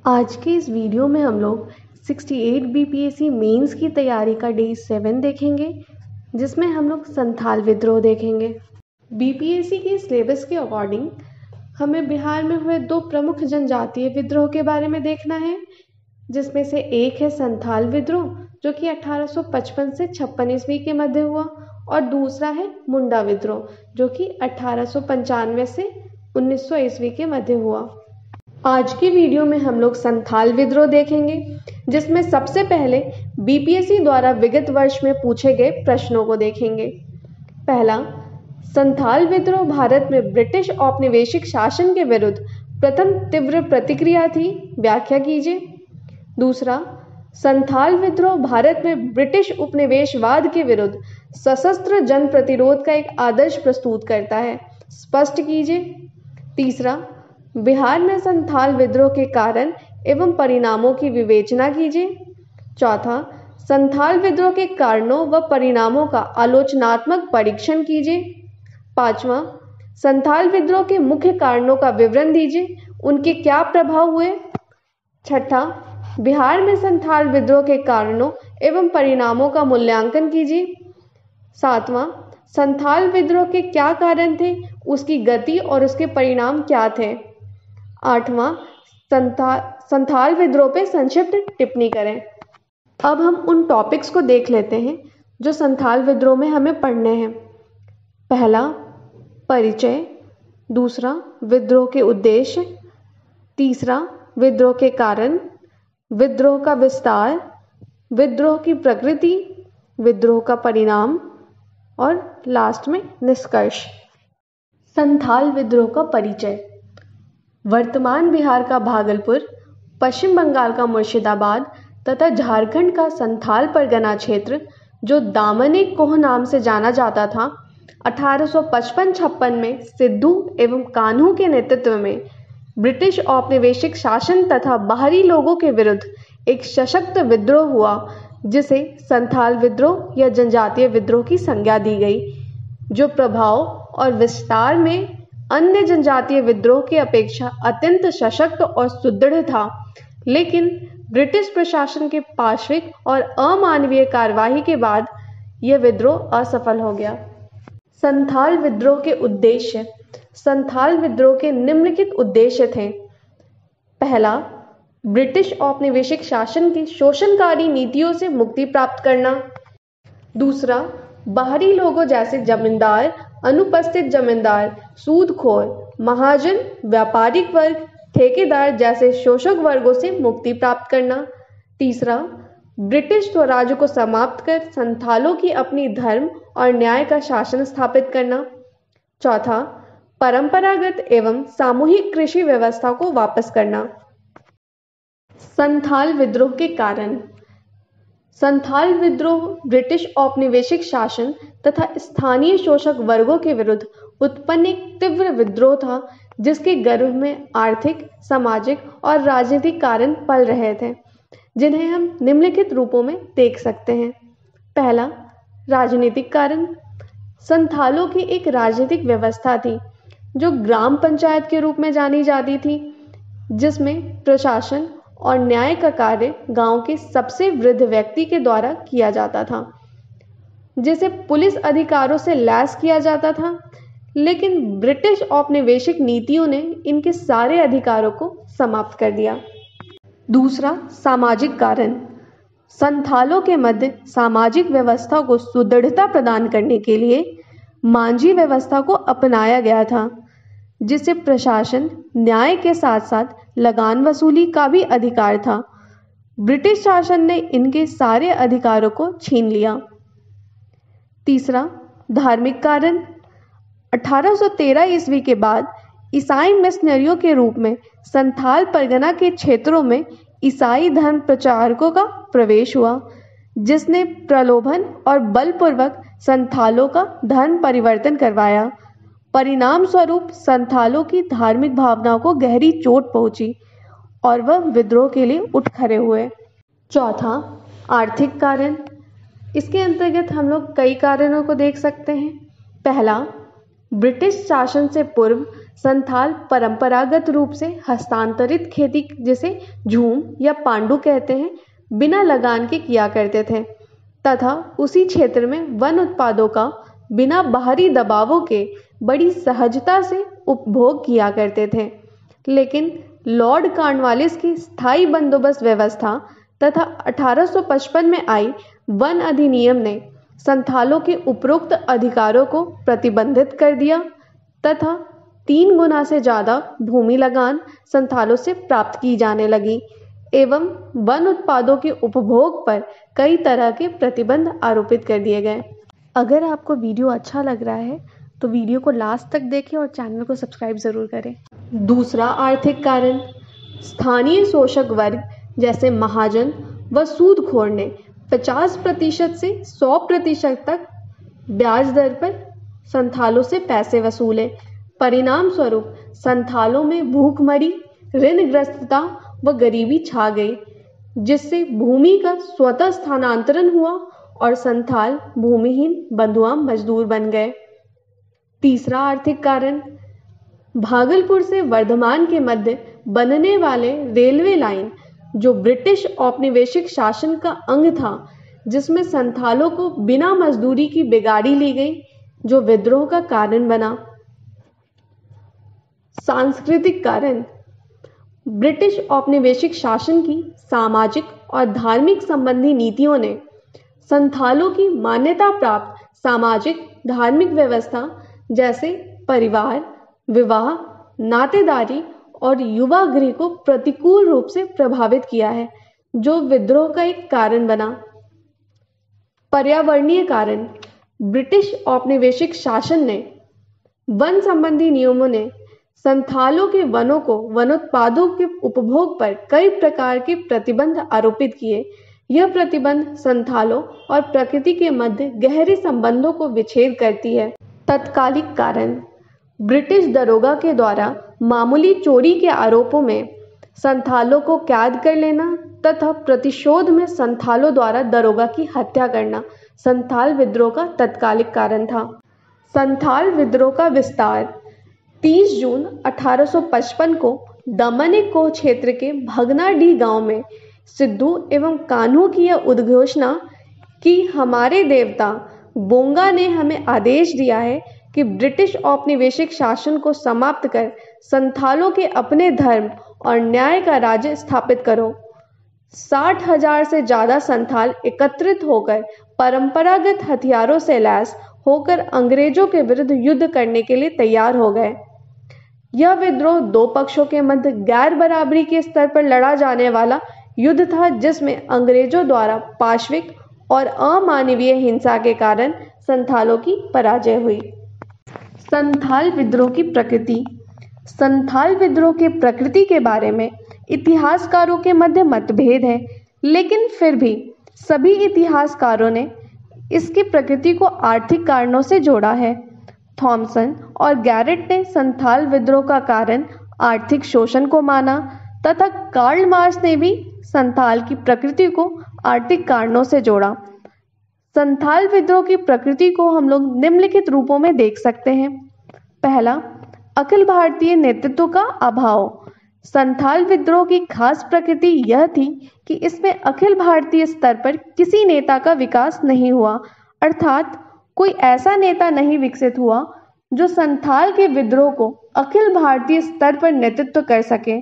आज के इस वीडियो में हम लोग 68 बीपीएससी मेंस की तैयारी का डे 7 देखेंगे, जिसमें हम लोग संथाल विद्रोह देखेंगे। बीपीएससी के सिलेबस के अकॉर्डिंग हमें बिहार में हुए दो प्रमुख जनजातीय विद्रोह के बारे में देखना है, जिसमें से एक है संथाल विद्रोह जो कि 1855 से 56 ईस्वी के मध्य हुआ, और दूसरा है मुंडा विद्रोह जो कि 1895 से 1900 ईस्वी के मध्य हुआ। आज की वीडियो में हम लोग संथाल विद्रोह देखेंगे, जिसमें सबसे पहले बीपीएससी द्वारा विगत वर्ष में पूछे गए प्रश्नों को देखेंगे। पहला, संथाल विद्रोह भारत में ब्रिटिश औपनिवेशिक शासन के विरुद्ध प्रथम तीव्र प्रतिक्रिया थी, व्याख्या कीजिए। दूसरा, संथाल विद्रोह भारत में ब्रिटिश उपनिवेशवाद के विरुद्ध सशस्त्र जन प्रतिरोध का एक आदर्श प्रस्तुत करता है, स्पष्ट कीजिए। तीसरा, बिहार में संथाल विद्रोह के कारण एवं परिणामों की विवेचना कीजिए। चौथा, संथाल विद्रोह के कारणों व परिणामों का आलोचनात्मक परीक्षण कीजिए। पांचवा, संथाल विद्रोह के मुख्य कारणों का विवरण दीजिए, उनके क्या प्रभाव हुए। छठा, बिहार में संथाल विद्रोह के कारणों एवं परिणामों का मूल्यांकन कीजिए। सातवां, संथाल विद्रोह के क्या कारण थे, उसकी गति और उसके परिणाम क्या थे। आठवां, संथाल विद्रोह पे संक्षिप्त टिप्पणी करें। अब हम उन टॉपिक्स को देख लेते हैं जो संथाल विद्रोह में हमें पढ़ने हैं। पहला, परिचय। दूसरा, विद्रोह के उद्देश्य। तीसरा, विद्रोह के कारण। विद्रोह का विस्तार। विद्रोह की प्रकृति। विद्रोह का परिणाम और लास्ट में निष्कर्ष। संथाल विद्रोह का परिचय। वर्तमान बिहार का भागलपुर, पश्चिम बंगाल का मुर्शिदाबाद तथा झारखंड का संथाल परगना क्षेत्र, जो दामन कोह नाम से जाना जाता था, 1855-56 में सिद्धू एवं कान्हू के नेतृत्व में ब्रिटिश औपनिवेशिक शासन तथा बाहरी लोगों के विरुद्ध एक सशक्त विद्रोह हुआ, जिसे संथाल विद्रोह या जनजातीय विद्रोह की संज्ञा दी गई, जो प्रभाव और विस्तार में अन्य जनजातीय विद्रोह की अपेक्षा अत्यंत सशक्त और सुदृढ़ था, लेकिन ब्रिटिश प्रशासन के पाशविक और अमानवीय कार्यवाही के बाद यह विद्रोह असफल हो गया। संथाल विद्रोह के उद्देश्य। संथाल विद्रोह के निम्नलिखित उद्देश्य थे। पहला, ब्रिटिश औपनिवेशिक शासन की शोषणकारी नीतियों से मुक्ति प्राप्त करना। दूसरा, बाहरी लोगों जैसे जमींदार, अनुपस्थित जमींदार, सूदखोर, महाजन, व्यापारिक वर्ग, ठेकेदार जैसे शोषक वर्गों से मुक्ति प्राप्त करना। तीसरा, ब्रिटिश स्वराज्य को समाप्त कर संथालों की अपनी धर्म और न्याय का शासन स्थापित करना। चौथा, परंपरागत एवं सामूहिक कृषि व्यवस्था को वापस करना। संथाल विद्रोह के कारण। संथाल विद्रोह ब्रिटिश औपनिवेशिक शासन तथा स्थानीय शोषक वर्गों के विरुद्ध उत्पन्न एक तीव्र विद्रोह था, जिसके गर्भ में आर्थिक, सामाजिक और राजनीतिक कारण पल रहे थे, जिन्हें हम निम्नलिखित रूपों में देख सकते हैं। पहला, राजनीतिक कारण। संथालों की एक राजनीतिक व्यवस्था थी जो ग्राम पंचायत के रूप में जानी जाती थी, जिसमें प्रशासन और न्याय का कार्य गांव के सबसे वृद्ध व्यक्ति के द्वारा किया जाता था, जिसे पुलिस अधिकारों से लैस किया जाता था, लेकिन ब्रिटिश औपनिवेशिक नीतियों ने इनके सारे अधिकारों को समाप्त कर दिया। दूसरा, सामाजिक कारण। संथालों के मध्य सामाजिक व्यवस्था को सुदृढ़ता प्रदान करने के लिए मांझी व्यवस्था को अपनाया गया था, जिसे प्रशासन, न्याय के साथ साथ लगान वसूली का भी अधिकार था। ब्रिटिश शासन ने इनके सारे अधिकारों को छीन लिया। तीसरा, धार्मिक कारण। 1813 ईस्वी के बाद ईसाई मिशनरियों के रूप में संथाल परगना के क्षेत्रों में ईसाई धर्म प्रचारकों का प्रवेश हुआ, जिसने प्रलोभन और बलपूर्वक संथालों का धर्म परिवर्तन करवाया। परिणाम स्वरूप संथालों की धार्मिक भावनाओं को गहरी चोट पहुंची और वह विद्रोह के लिए उठ खड़े हुए। चौथा, आर्थिक कारण। इसके अंतर्गत हम लोग कई कारणों को देख सकते हैं। पहला, ब्रिटिश शासन से पूर्व संथाल परंपरागत रूप से हस्तांतरित खेती, जिसे झूम या पांडु कहते हैं, बिना लगान के किया करते थे तथा उसी क्षेत्र में वन उत्पादों का बिना बाहरी दबावों के बड़ी सहजता से उपभोग किया करते थे। लेकिन लॉर्ड कॉर्नवालिस की स्थायी बंदोबस्त व्यवस्था तथा 1855 में आई वन अधिनियम ने संथालों के उपरोक्त अधिकारों को प्रतिबंधित कर दिया तथा 3 गुना से ज़्यादा भूमि लगान संथालों से प्राप्त की जाने लगी एवं वन उत्पादों के उपभोग पर कई तरह के प्रतिबंध आरोपित कर दिए गए। अगर आपको वीडियो अच्छा लग रहा है तो वीडियो को लास्ट तक देखें और चैनल को सब्सक्राइब ज़रूर करें। दूसरा आर्थिक कारण, स्थानीय शोषक वर्ग जैसे महाजन व सूदखोर ने 50% से 100% तक ब्याज दर पर संथालों से पैसे वसूले। परिणाम स्वरूप संथालों में भूखमरी, ऋणग्रस्तता व गरीबी छा गई, जिससे भूमि का स्वतः स्थानांतरण हुआ और संथाल भूमिहीन बंधुआ मजदूर बन गए। तीसरा आर्थिक कारण, भागलपुर से वर्धमान के मध्य बनने वाले रेलवे लाइन, जो ब्रिटिश औपनिवेशिक शासन का अंग था, जिसमें संथालों को बिना मजदूरी की बिगाड़ी ली गई, जो विद्रोह का कारण बना। सांस्कृतिक कारण, ब्रिटिश औपनिवेशिक शासन की सामाजिक और धार्मिक संबंधी नीतियों ने संथालों की मान्यता प्राप्त सामाजिक धार्मिक व्यवस्था जैसे परिवार, विवाह, नातेदारी और युवा गृह को प्रतिकूल रूप से प्रभावित किया है, जो विद्रोह का एक कारण बना। पर्यावरणीय कारण, ब्रिटिश औपनिवेशिक शासन ने वन संबंधी नियमों ने संथालों के वनों को वनोत्पादों के उपभोग पर कई प्रकार के प्रतिबंध आरोपित किए। यह प्रतिबंध संथालों और प्रकृति के मध्य गहरे संबंधों को विच्छेद करती है। तत्कालिक कारण, ब्रिटिश दरोगा के द्वारा मामूली चोरी के आरोपों में संथालों को कैद कर लेना तथा प्रतिशोध में संथालों द्वारा दरोगा की हत्या करना संथाल विद्रोह का तत्कालिक कारण था। संथाल विद्रोह का विस्तार 30 जून 1855 को दमनिको क्षेत्र के भगनाडीह गांव में सिद्धू एवं कान्हू की यह उद्घोषणा कि हमारे देवता बोंगा ने हमें आदेश दिया है कि ब्रिटिश औपनिवेशिक शासन को समाप्त कर संथालों के अपने धर्म और न्याय का राज्य स्थापित करो। 60,000 से ज़्यादा संथाल एकत्रित होकर परंपरागत हथियारों से लैस होकर अंग्रेजों के विरुद्ध युद्ध करने के लिए तैयार हो गए। यह विद्रोह 2 पक्षों के मध्य गैर बराबरी के स्तर पर लड़ा जाने वाला युद्ध था, जिसमें अंग्रेजों द्वारा पाशविक और अमानवीय हिंसा के कारण संथालों की पराजय हुई। संथाल विद्रोह की प्रकृति, संथाल विद्रोह के प्रकृति के बारे में इतिहासकारों के मध्य मतभेद है, लेकिन फिर भी सभी इतिहासकारों ने इसकी प्रकृति को आर्थिक कारणों से जोड़ा है। थॉमसन और गैरेट ने संथाल विद्रोह का कारण आर्थिक शोषण को माना तथा कार्ल मार्क्स ने भी संथाल की प्रकृति को आर्थिक कारणों से जोड़ा। संथाल विद्रोह की प्रकृति को हम लोग निम्नलिखित रूपों में देख सकते हैं। पहला, अखिल भारतीय नेतृत्व का अभाव। संथाल विद्रोह की खास प्रकृति यह थी कि इसमें अखिल भारतीय स्तर पर किसी नेता का विकास नहीं हुआ, अर्थात कोई ऐसा नेता नहीं विकसित हुआ जो संथाल के विद्रोह को अखिल भारतीय स्तर पर नेतृत्व कर सके।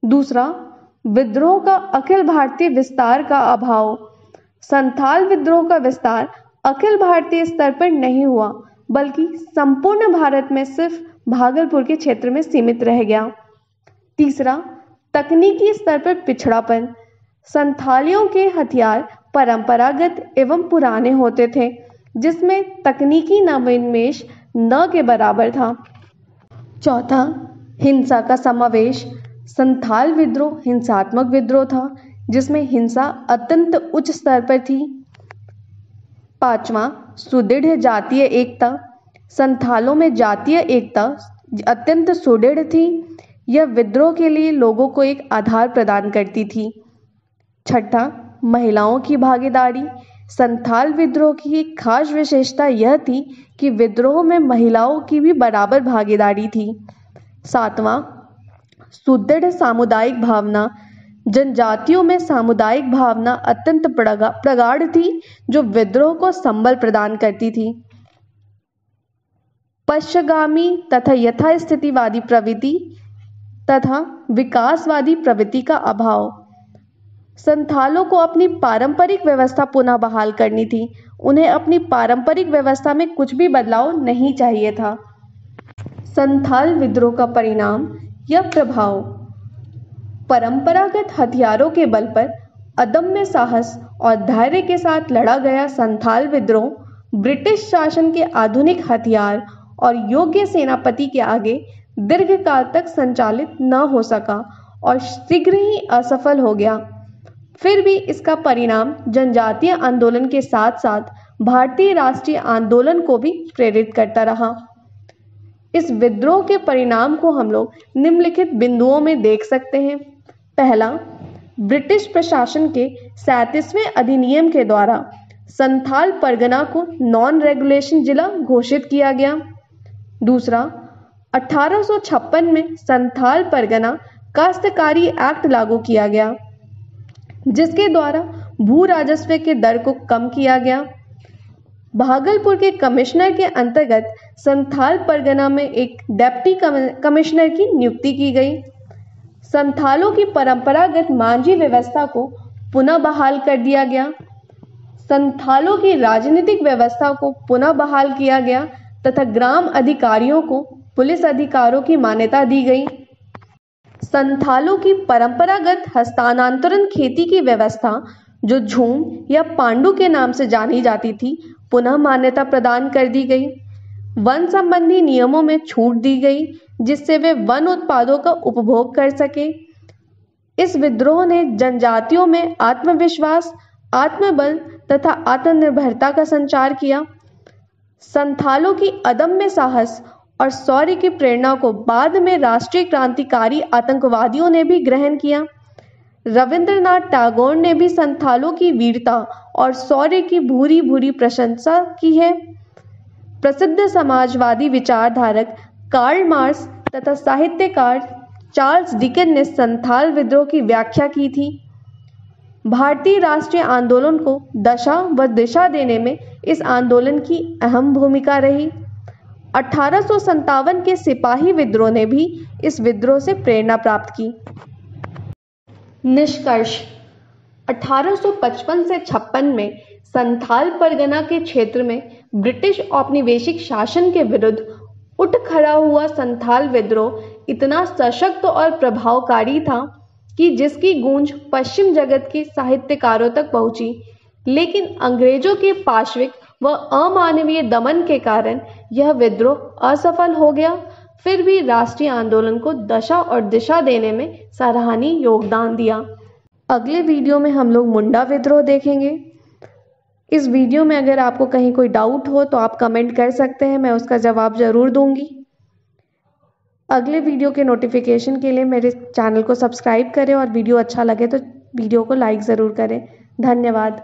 दूसरा, विद्रोह का अखिल भारतीय विस्तार का अभाव। संथाल विद्रोह का विस्तार अखिल भारतीय स्तर पर नहीं हुआ, बल्कि संपूर्ण भारत में सिर्फ भागलपुर के क्षेत्र में सीमित रह गया। तीसरा, तकनीकी स्तर पर पिछड़ापन। संथालियों के हथियार परंपरागत एवं पुराने होते थे, जिसमें तकनीकी नवोन्मेष न के बराबर था। चौथा, हिंसा का समावेश। संथाल विद्रोह हिंसात्मक विद्रोह था, जिसमें हिंसा अत्यंत उच्च स्तर पर थी। पांचवा, सुदृढ़ जातीय एकता। संथालों में जातीय एकता अत्यंत सुदृढ़ थी। यह विद्रोह के लिए लोगों को एक आधार प्रदान करती थी। छठा, महिलाओं की भागीदारी। संथाल विद्रोह की एक खास विशेषता यह थी कि विद्रोह में महिलाओं की भी बराबर भागीदारी थी। 7वां, सुदृढ़ सामुदायिक भावना। जनजातियों में सामुदायिक भावना अत्यंत प्रगाढ़ थी, जो विद्रोह को संबल प्रदान करती थी। पश्चगामी तथा यथास्थितिवादी प्रवृत्ति तथा विकासवादी प्रवृत्ति का अभाव। संथालों को अपनी पारंपरिक व्यवस्था पुनः बहाल करनी थी। उन्हें अपनी पारंपरिक व्यवस्था में कुछ भी बदलाव नहीं चाहिए था। संथाल विद्रोह का परिणाम या प्रभाव। परंपरागत हथियारों के बल पर अदम्य साहस और धैर्य के साथ लड़ा गया संथाल विद्रोह ब्रिटिश शासन के आधुनिक हथियार और योग्य सेनापति के आगे दीर्घकाल तक संचालित न हो सका और शीघ्र ही असफल हो गया। फिर भी इसका परिणाम जनजातीय आंदोलन के साथ साथ भारतीय राष्ट्रीय आंदोलन को भी प्रेरित करता रहा। इस विद्रोह के परिणाम को हम लोग निम्नलिखित बिंदुओं में देख सकते हैं। पहला, ब्रिटिश प्रशासन के 37वें अधिनियम के द्वारा संथाल परगना को नॉन रेगुलेशन जिला घोषित किया गया। दूसरा, 1856 में संथाल परगना काश्तकारी एक्ट लागू किया गया, जिसके द्वारा भू राजस्व के दर को कम किया गया। भागलपुर के कमिश्नर के अंतर्गत संथाल परगना में एक डेप्टी कमिश्नर की नियुक्ति की गई। संथालों की परंपरागत मांझी व्यवस्था को पुनः बहाल कर दिया गया। संथालों की राजनीतिक व्यवस्था को पुनः बहाल किया गया तथा ग्राम अधिकारियों को पुलिस अधिकारों की मान्यता दी गई। संथालों की परंपरागत हस्तांतरण खेती की व्यवस्था, जो झूम या पांडु के नाम से जानी जाती थी, पुनः मान्यता प्रदान कर दी गई। वन संबंधी नियमों में छूट दी गई, जिससे वे वन उत्पादों का उपभोग कर सके। इस विद्रोह ने जनजातियों में आत्मविश्वास, आत्मबल तथा आत्मनिर्भरता का संचार किया। संथालों की अदम्य साहस और शौर्य की प्रेरणा को बाद में राष्ट्रीय क्रांतिकारी आतंकवादियों ने भी ग्रहण किया। रविंद्रनाथ टैगोर ने भी संथालों की वीरता और शौर्य की भूरी भूरी प्रशंसा की है। प्रसिद्ध समाजवादी विचारधारक कार्ल मार्क्स तथा साहित्यकार चार्ल्स डिकेंस ने संथाल विद्रोह की व्याख्या की थी। भारतीय राष्ट्रीय आंदोलन को दशा व दिशा देने में इस आंदोलन की अहम भूमिका रही। 1857 के सिपाही विद्रोह ने भी इस विद्रोह से प्रेरणा प्राप्त की। निष्कर्ष, 1855 से 56 में संथाल परगना के क्षेत्र में ब्रिटिश औपनिवेशिक शासन के विरुद्ध उठ खड़ा हुआ संथाल विद्रोह इतना सशक्त और प्रभावकारी था कि जिसकी गूंज पश्चिम जगत के साहित्यकारों तक पहुंची। लेकिन अंग्रेजों के पाशविक व अमानवीय दमन के कारण यह विद्रोह असफल हो गया। फिर भी राष्ट्रीय आंदोलन को दशा और दिशा देने में सराहनीय योगदान दिया। अगले वीडियो में हम लोग मुंडा विद्रोह देखेंगे। इस वीडियो में अगर आपको कहीं कोई डाउट हो तो आप कमेंट कर सकते हैं, मैं उसका जवाब ज़रूर दूंगी। अगले वीडियो के नोटिफिकेशन के लिए मेरे चैनल को सब्सक्राइब करें और वीडियो अच्छा लगे तो वीडियो को लाइक ज़रूर करें। धन्यवाद।